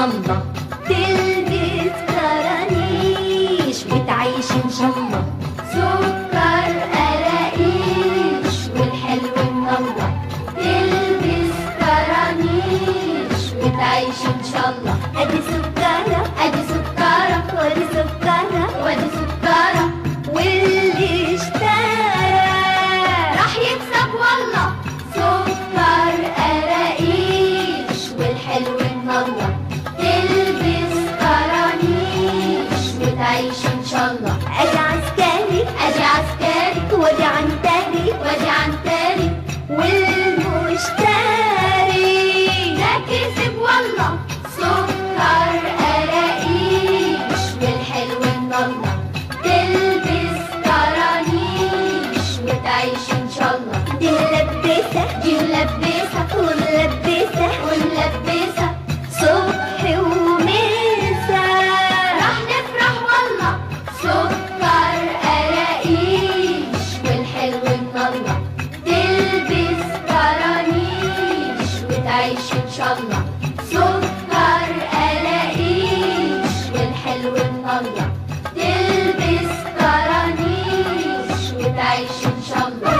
الله، تلبس كرانيش وتعيش إن شاء الله. سكر قراقيش والحلو من الله، تلبس كرانيش وتعيش إن شاء الله. أدي سكرة أدي سكرة وأدي سكرة وأدي سكرة، واللي اشترى راح يكسب والله. سكر قراقيش والحلو من الله، تلبس كرانيش وتعيش إن شاء الله. أجي عسكري أجي عسكري وأجي عنتري وأجي عنتري، والمشتري ده كسب والله. سكر قراقيش والحلو من الله، تلبس كرانيش وتعيش إن شاء الله. دي ملبسة دي ملبسة وملبسة وملبسة، صبح ومساء راح نفرح والله. سكر قراقيش والحلو من الله، تلبس كرانيش وتعيش إن شاء الله. سكر قراقيش والحلو من الله، تلبس كرانيش وتعيش إن شاء الله.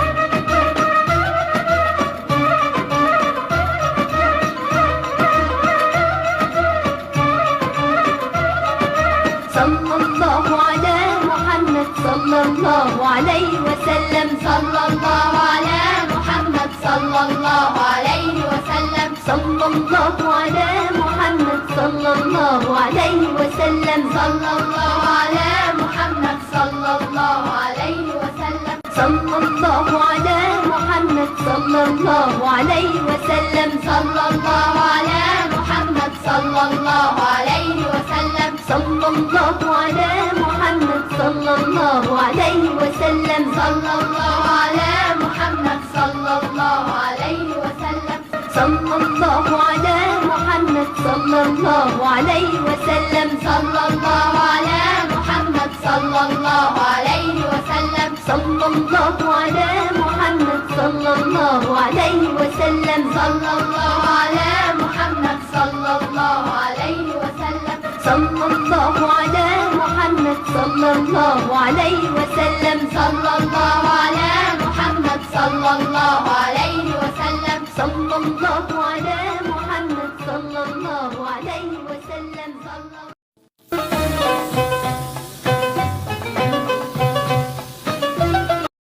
صلى الله على محمد صلى الله عليه وسلم، صلى الله على محمد صلى الله عليه وسلم، صلى الله على محمد صلى الله عليه وسلم، صلى الله على محمد صلى الله عليه وسلم، صلى الله على محمد صلى الله عليه وسلم، صلى الله على محمد صلى الله عليه وسلم، صلى الله على محمد صلى الله عليه وسلم، صلى الله على محمد صلى الله عليه وسلم، صلى الله على محمد صلى الله عليه وسلم، صلى الله على محمد صلى الله عليه وسلم، صلى الله على محمد صلى الله عليه وسلم، صلى الله على محمد صلى الله عليه وسلم، صلى الله على محمد صلى الله عليه وسلم، صلى الله على محمد صلى الله عليه وسلم، صلى الله على محمد صلى الله عليه وسلم.